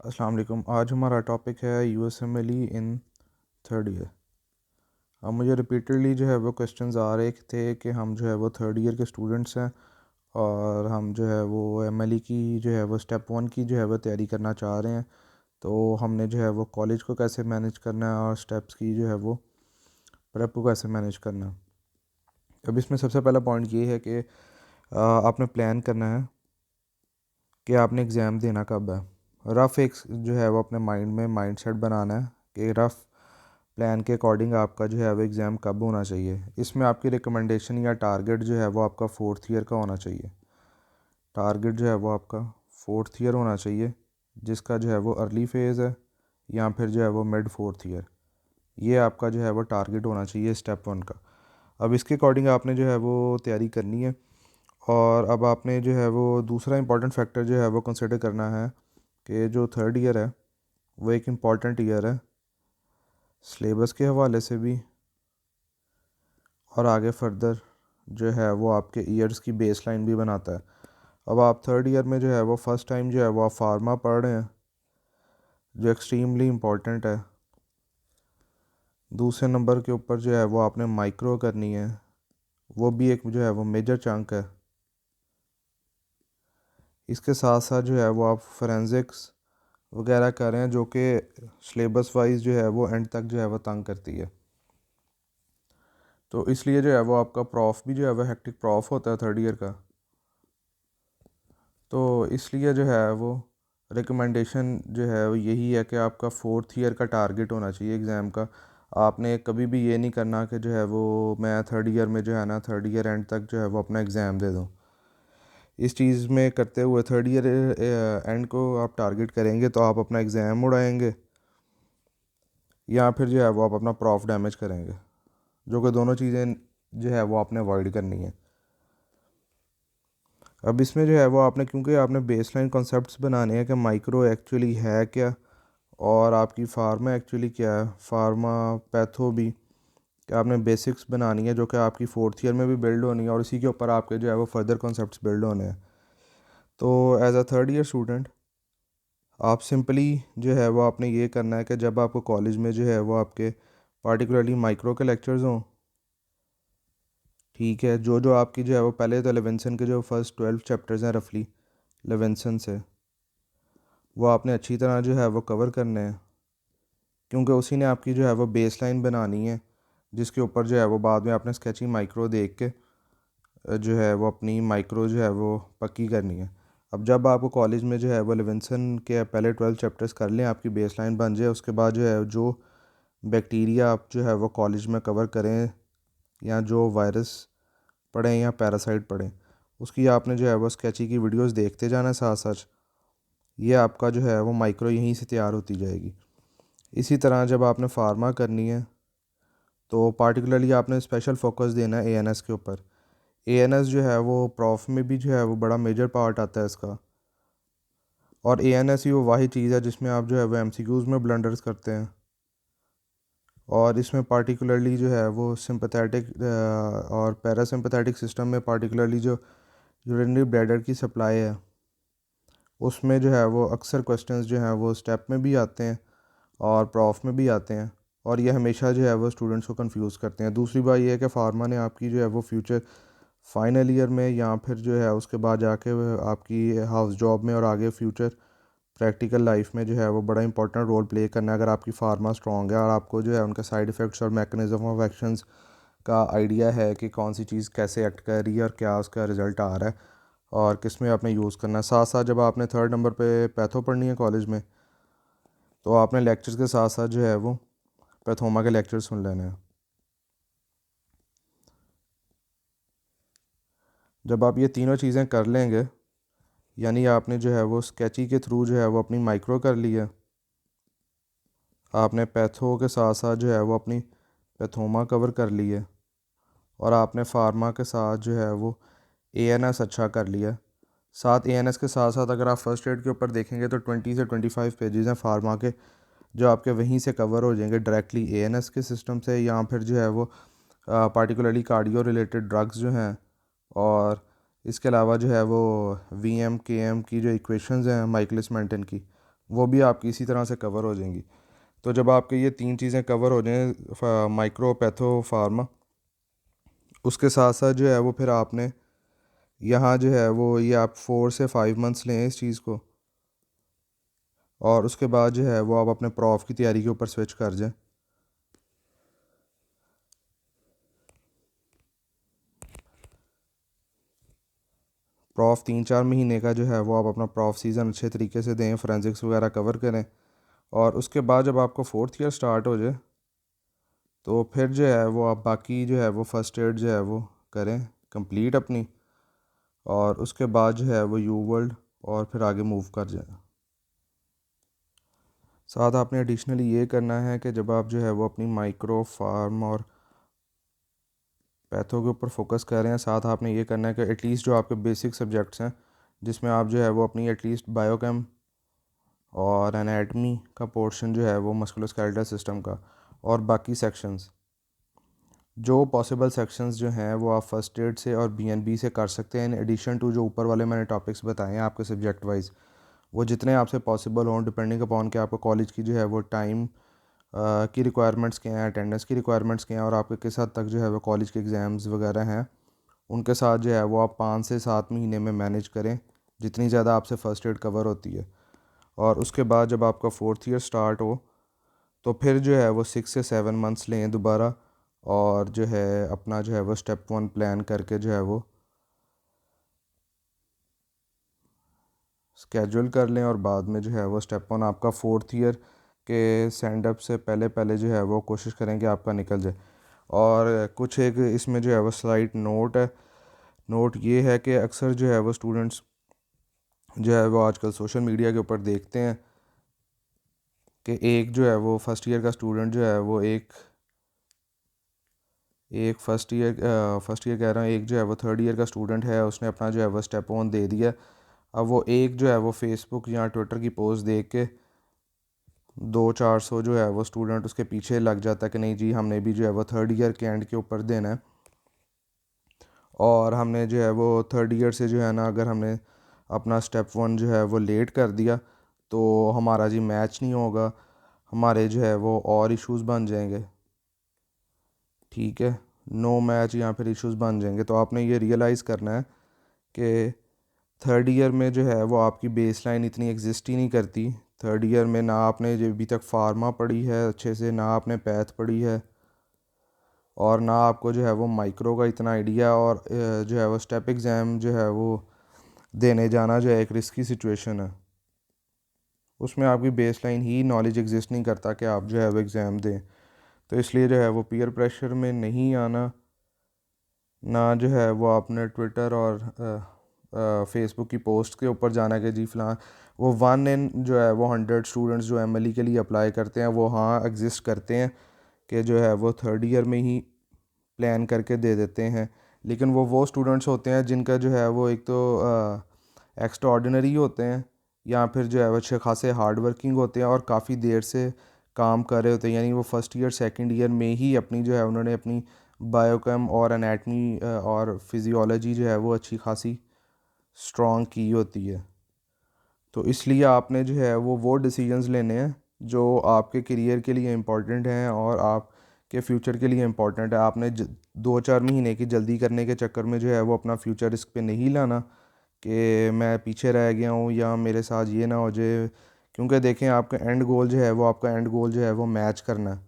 अस्सलाम वालेकुम। आज हमारा टॉपिक है यूएसएमएलई इन थर्ड ईयर। अब मुझे रिपीटेडली जो है वो क्वेश्चंस आ रहे थे कि हम जो है वो थर्ड ईयर के स्टूडेंट्स हैं और हम जो है वो एमएलई की जो है वो स्टेप वन की जो है वो तैयारी करना चाह रहे हैं। तो हमने जो है वो कॉलेज को कैसे मैनेज करना है और स्टेप्स की जो है वो प्रेप को कैसे मैनेज करना है। अब इसमें सबसे पहला पॉइंट ये है कि आपने प्लान करना है कि आपने एग्ज़ाम देना कब है। रफ़ एक जो है वो अपने माइंड में माइंडसेट बनाना है कि रफ़ प्लान के अकॉर्डिंग आपका जो है वो एग्ज़ाम कब होना चाहिए। इसमें आपकी रिकमेंडेशन या टारगेट जो है वो आपका फोर्थ ईयर का होना चाहिए। टारगेट जो है वो आपका फोर्थ ईयर होना चाहिए, जिसका जो है वो अर्ली फेज़ है या फिर जो है वो मिड फोर्थ ईयर। ये आपका जो है वो टारगेट होना चाहिए स्टेप वन का। अब इसके अकॉर्डिंग आपने जो है वो तैयारी करनी है। और अब आपने जो है वो दूसरा इंपॉर्टेंट फैक्टर जो है वो कंसिडर करना है कि जो थर्ड ईयर है वो एक इम्पॉर्टेंट ईयर है सिलेबस के हवाले से भी, और आगे फर्दर जो है वो आपके ईयर्स की बेस लाइन भी बनाता है। अब आप थर्ड ईयर में जो है वो फर्स्ट टाइम जो है वो आप फार्मा पढ़ रहे हैं, जो एक्सट्रीमली इम्पॉर्टेंट है। दूसरे नंबर के ऊपर जो है वो आपने माइक्रो करनी है, वो भी एक जो है वो मेजर चंक है। इसके साथ साथ जो है वो आप फोरेंसिक्स वगैरह कर रहे हैं, जो कि सिलेबस वाइज जो है वो एंड तक जो है वो तंग करती है। तो इसलिए जो है वो आपका प्रॉफ भी जो है वो हेक्टिक प्रॉफ होता है थर्ड ईयर का। तो इसलिए जो है वो रिकमेंडेशन जो है वो यही है कि आपका फोर्थ ईयर का टारगेट होना चाहिए एग्ज़ाम का। आपने कभी भी ये नहीं करना कि जो है वो मैं थर्ड ईयर में जो है ना थर्ड ईयर एंड तक जो है वो अपना एग्ज़ाम दे दूँ। इस चीज़ में करते हुए थर्ड ईयर एंड को आप टारगेट करेंगे तो आप अपना एग्ज़ाम उड़ाएंगे या फिर जो है वो आप अपना प्रॉफ डैमेज करेंगे, जो कि दोनों चीज़ें जो है वो आपने अवॉइड करनी है। अब इसमें जो है वो आपने, क्योंकि आपने बेसलाइन कॉन्सेप्ट्स बनाने हैं कि माइक्रो एक्चुअली है क्या और आपकी फार्मा एक्चुअली क्या है, फार्मा पैथो भी, कि आपने बेसिक्स बनानी है जो कि आपकी फोर्थ ईयर में भी बिल्ड होनी है और इसी के ऊपर आपके जो है वो फर्दर कॉन्सेप्ट्स बिल्ड होने हैं। तो as a third year student आप सिंपली जो है वो आपने ये करना है कि जब आपको कॉलेज में जो है वो आपके पार्टिकुलरली माइक्रो के लेक्चर्स हों, ठीक है, जो जो आपकी जो है वो पहले तो लेवेंसन के जो फर्स्ट 12 चैप्टर्स हैं रफली लेवेंसन से, वो आपने अच्छी तरह जो है वो कवर करने हैं, क्योंकि उसी ने आपकी जो है वो बेस लाइन बनानी है, जिसके ऊपर जो है वो बाद में आपने स्केचिंग माइक्रो देख के जो है वो अपनी माइक्रो जो है वो पक्की करनी है। अब जब आपको कॉलेज में जो है वो लेवेंसन के पहले 12 चैप्टर्स कर लें, आपकी बेस लाइन बन जाए, उसके बाद जो है जो बैक्टीरिया आप जो है वो कॉलेज में कवर करें या जो वायरस पढ़ें या पैरासाइट पढ़ें, उसकी आपने जो है वो स्केची की वीडियोस देखते जाना है साथ साथ। ये आपका जो है वो माइक्रो यहीं से तैयार होती जाएगी। इसी तरह जब आपने फार्मा करनी है तो पार्टिकुलरली आपने स्पेशल फोकस देना है एएनएस के ऊपर। एएनएस जो है वो प्रॉफ में भी जो है वो बड़ा मेजर पार्ट आता है इसका, और एएनएस ही वो वाही चीज़ है जिसमें आप जो है वो एमसीक्यूज़ में ब्लंडर्स करते हैं। और इसमें पार्टिकुलरली जो है वो सिंपैथेटिक और पैरासिम्पैथेटिक सिस्टम में पार्टिकुलरली जो यूरिनरी ब्लैडर की सप्लाई है, उसमें जो है वो अक्सर क्वेश्चंस जो हैं वो स्टेप में भी आते हैं और प्रॉफ में भी आते हैं, और ये हमेशा जो है वो स्टूडेंट्स को कंफ्यूज करते हैं। दूसरी बात ये है कि फार्मा ने आपकी जो है वो फ्यूचर फाइनल ईयर में या फिर जो है उसके बाद जाके आपकी हाउस जॉब में और आगे फ्यूचर प्रैक्टिकल लाइफ में जो है वो बड़ा इंपॉर्टेंट रोल प्ले करना है। अगर आपकी फार्मा स्ट्रॉन्ग है और आपको जो है उनके साइड इफ़ेक्ट्स और मैकेनिज्म ऑफ एक्शंस का आइडिया है कि कौन सी चीज़ कैसे एक्ट कर रही है और क्या उसका रिज़ल्ट आ रहा है और किस में आपने यूज़ करना है। साथ साथ जब आपने थर्ड नंबर पे पैथो पढ़नी है कॉलेज में, तो आपने लेक्चर्स के साथ साथ जो है वो पैथोमा के लेक्चर सुन लेने हैं। जब आप ये तीनों चीज़ें कर लेंगे, यानी आपने जो है वो स्केची के थ्रू जो है वो अपनी माइक्रो कर ली है, आपने पैथो के साथ साथ जो है वो अपनी पैथोमा कवर कर ली है, और आपने फार्मा के साथ जो है वो एएनएस अच्छा कर लिया। साथ एएनएस के साथ साथ अगर आप फर्स्ट एड के ऊपर देखेंगे तो 20 से 25 पेजेस हैं फार्मा के, जो आपके वहीं से कवर हो जाएंगे डायरेक्टली एएनएस के सिस्टम से, या फिर जो है वो पार्टिकुलरली कार्डियो रिलेटेड ड्रग्स जो हैं, और इसके अलावा जो है वो वीएम केएम की जो इक्वेशंस हैं माइकलिस मेंटन की, वो भी आपकी इसी तरह से कवर हो जाएंगी। तो जब आपके ये 3 चीज़ें कवर हो जाएं, माइक्रो, पैथो, फार्मा, उसके साथ साथ जो है वो फिर आपने यहाँ जो है वो ये आप 4 से 5 मंथ्स लें इस चीज़ को, और उसके बाद जो है वो आप अपने प्रॉफ की तैयारी के ऊपर स्विच कर जाएं। प्रॉफ 3-4 महीने का जो है वो आप अपना प्रॉफ सीज़न अच्छे तरीके से दें, फोरेंसिक्स वगैरह कवर करें, और उसके बाद जब आपका 4th ईयर स्टार्ट हो जाए तो फिर जो है वो आप बाकी जो है वो फ़र्स्ट एड जो है वो करें कंप्लीट अपनी, और उसके बाद जो है वो यू वर्ल्ड और फिर आगे मूव कर जाएं। साथ आपने एडिशनली ये करना है कि जब आप जो है वो अपनी माइक्रो, फार्म और पैथो के ऊपर फोकस कर रहे हैं, साथ आपने ये करना है कि एटलीस्ट जो आपके बेसिक सब्जेक्ट्स हैं जिसमें आप जो है वो अपनी एटलीस्ट बायोकेम और एनाटमी का पोर्शन जो है वो मस्कुलोस्केलेटल सिस्टम का, और बाकी सेक्शंस जो पॉसिबल सेक्शंस जो हैं वो आप फर्स्ट एड से और बीएनबी से कर सकते हैं, इन एडिशन टू जो ऊपर वाले मैंने टॉपिक्स बताए हैं आपके सब्जेक्ट वाइज, वो जितने आपसे पॉसिबल हों डिपेंडिंग अपॉन कि आपको कॉलेज की जो है वो टाइम की रिक्वायरमेंट्स क्या हैं, अटेंडेंस की रिक्वायरमेंट्स क्या हैं, और आपके किस हद तक जो है वो कॉलेज के एग्ज़ाम्स वगैरह हैं, उनके साथ जो है वो आप 5 से 7 महीने में मैनेज करें जितनी ज़्यादा आपसे फ़र्स्ट एड कवर होती है। और उसके बाद जब आपका 4th ईयर स्टार्ट हो तो फिर जो है वो 6 से 7 मंथ्स लें दोबारा, और जो है अपना जो है वो स्टेप 1 प्लान करके जो है वो स्केड्यूल कर लें, और बाद में जो है वो स्टेप 1 आपका 4th ईयर के सेंड अप से पहले पहले जो है वो कोशिश करें कि आपका निकल जाए। और कुछ एक इसमें जो है वो स्लाइड नोट है, नोट ये है कि अक्सर जो है वो स्टूडेंट्स जो है वो आजकल सोशल मीडिया के ऊपर देखते हैं कि एक जो है वो फर्स्ट ईयर का स्टूडेंट जो है वो एक फर्स्ट ईयर कह रहा हूँ, एक जो है वो 3rd ईयर का स्टूडेंट है, उसने अपना जो है वो स्टेप 1 दे दिया। अब वो एक जो है वो फेसबुक या ट्विटर की पोस्ट देख के 200-400 जो है वो स्टूडेंट उसके पीछे लग जाता है कि नहीं जी हमने भी जो है वो 3rd ईयर के एंड के ऊपर देना है, और हमने जो है वो 3rd ईयर से जो है ना अगर हमने अपना स्टेप 1 जो है वो लेट कर दिया तो हमारा जी मैच नहीं होगा, हमारे जो है वो और इश्यूज़ बन जाएंगे, ठीक है, नो मैच या फिर इश्यूज़ बन जाएंगे। तो आपने ये रियलाइज़ करना है कि 3rd ईयर में जो है वो आपकी बेस लाइन इतनी एग्जिस्ट ही नहीं करती। 3rd ईयर में ना आपने जो अभी तक फार्मा पढ़ी है अच्छे से, ना आपने पैथ पढ़ी है, और ना आपको जो है वो माइक्रो का इतना आइडिया, और जो है वो स्टेप एग्ज़ाम जो है वो देने जाना जो है एक रिस्की सिचुएशन है, उसमें आपकी बेस लाइन ही नॉलेज एग्जिस्ट नहीं करता कि आप जो है वो एग्ज़ाम दें। तो इसलिए जो है वो पीयर प्रेशर में नहीं आना, ना जो है वो आपने ट्विटर और फेसबुक की पोस्ट के ऊपर जाना कि जी फ़लाँ वो 1 in जो है वो 100 स्टूडेंट्स जो एमएलई के लिए अप्लाई करते हैं वो हाँ एग्जिस्ट करते हैं कि जो है वो 3rd ईयर में ही प्लान करके दे देते हैं, लेकिन वो स्टूडेंट्स होते हैं जिनका जो है वो एक तो एक्स्ट्रा ऑर्डिनरी होते हैं, या फिर जो है वो अच्छे खासे हार्ड वर्किंग होते हैं और काफ़ी देर से काम कर रहे होते हैं, यानी वो फर्स्ट ईयर सेकंड ईयर में ही अपनी जो है उन्होंने अपनी बायोकेम और एनाटमी और फिजियोलॉजी जो है वो अच्छी खासी स्ट्रॉन्ग की होती है। तो इसलिए आपने जो है वो डिसीजंस लेने हैं जो आपके करियर के लिए इम्पोर्टेंट हैं और आपके फ्यूचर के लिए इम्पोर्टेंट है। आपने 2-4 महीने की जल्दी करने के चक्कर में जो है वो अपना फ्यूचर रिस्क पे नहीं लाना कि मैं पीछे रह गया हूँ या मेरे साथ ये ना हो जाए, क्योंकि देखें आपका एंड गोल जो है वो आपका एंड गोल जो है वो मैच करना है।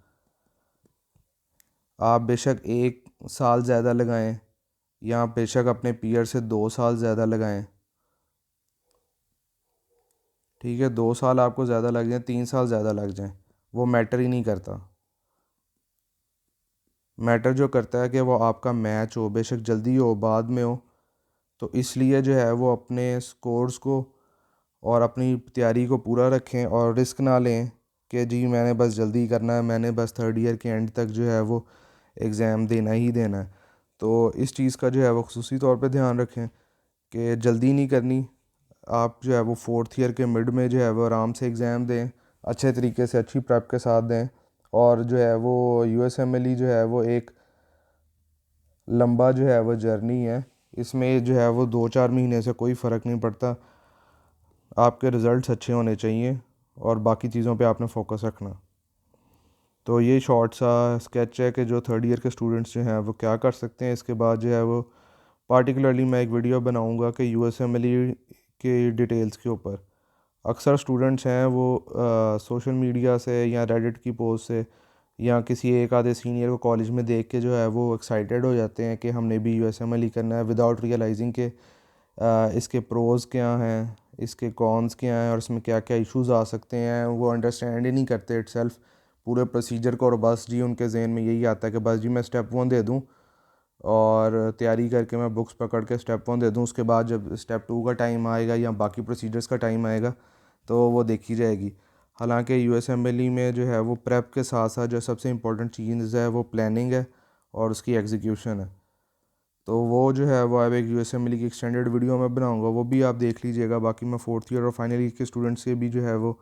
आप बेशक 1 साल ज़्यादा लगाएं या बेशक अपने पीयर से 2 साल ज़्यादा लगाएं, ठीक है, 2 साल आपको ज़्यादा लग जाए, 3 साल ज़्यादा लग जाएं, वो मैटर ही नहीं करता। मैटर जो करता है कि वो आपका मैच हो, बेशक जल्दी हो बाद में हो। तो इसलिए जो है वो अपने स्कोर्स को और अपनी तैयारी को पूरा रखें और रिस्क ना लें कि जी मैंने बस जल्दी करना है, मैंने बस 3rd ईयर के एंड तक जो है वो एग्ज़ाम देना ही देना है। तो इस चीज़ का जो है वो खुसूसी तौर पे ध्यान रखें कि जल्दी नहीं करनी। आप जो है वो 4th ईयर के मिड में जो है वो आराम से एग्ज़ाम दें, अच्छे तरीके से अच्छी प्रेप के साथ दें, और जो है वो यूएसएमएलई जो है वो एक लंबा जो है वो जर्नी है, इसमें जो है वो 2-4 महीने से कोई फ़र्क नहीं पड़ता, आपके रिज़ल्ट्स अच्छे होने चाहिए और बाकी चीज़ों पे आपने फोकस रखना। तो ये शॉर्ट सा स्केच है कि जो थर्ड ईयर के स्टूडेंट्स जो हैं वो क्या कर सकते हैं। इसके बाद जो है वो पार्टिकुलरली मैं एक वीडियो बनाऊंगा कि यूएसएमएलई के डिटेल्स के ऊपर। अक्सर स्टूडेंट्स हैं वो सोशल मीडिया से या रेडिट की पोस्ट से या किसी एक आधे सीनियर को कॉलेज में देख के जो है वो एक्साइटेड हो जाते हैं कि हमने भी यूएसएमएलई करना है, विदाउट रियलाइजिंग के इसके प्रोज़ क्या हैं, इसके कॉन्स क्या हैं और इसमें क्या क्या इश्यूज़ आ सकते हैं। वो अंडरस्टैंड ही नहीं करते इटसेल्फ पूरे प्रोसीजर को, और बस जी उनके जहन में यही आता है कि बस जी मैं स्टेप 1 दे दूँ और तैयारी करके मैं बुक्स पकड़ के स्टेप 1 दे दूँ, उसके बाद जब स्टेप 2 का टाइम आएगा या बाकी प्रोसीजर्स का टाइम आएगा तो वो देखी जाएगी। हालांकि यूएसएमएलई में जो है वो प्रेप के साथ साथ जो सबसे इम्पोर्टेंट चीज़ है वो प्लानिंग है और उसकी एग्जीक्यूशन है। तो वो जो है वो अब एक यूएसएमएलई की एक्सटेंडेड वीडियो मैं बनाऊंगा, वो भी आप देख लीजिएगा। बाकी मैं फोर्थ ईयर और फाइनल ईयर के स्टूडेंट्स से भी जो है वो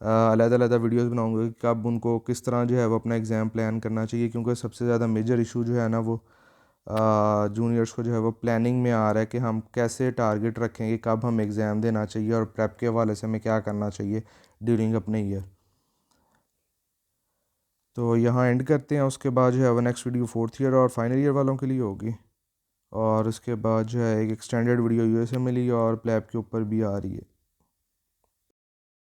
अलग-अलग वीडियोस बनाऊंगा कि कब उनको किस तरह जो है वो अपना एग्ज़ाम प्लान करना चाहिए, क्योंकि सबसे ज़्यादा मेजर इशू जो है ना वो जूनियर्स को जो है वो प्लानिंग में आ रहा है कि हम कैसे टारगेट रखेंगे कब हम एग्ज़ाम देना चाहिए और प्रेप के हवाले से हमें क्या करना चाहिए ड्यूरिंग अपने ईयर। तो यहाँ एंड करते हैं, उसके बाद जो है वो नेक्स्ट वीडियो फोर्थ ईयर और फाइनल ईयर वालों के लिए होगी, और उसके बाद जो है एक एक्सटेंडेड वीडियो यूएसएमएलई और प्लैब के ऊपर भी आ रही है।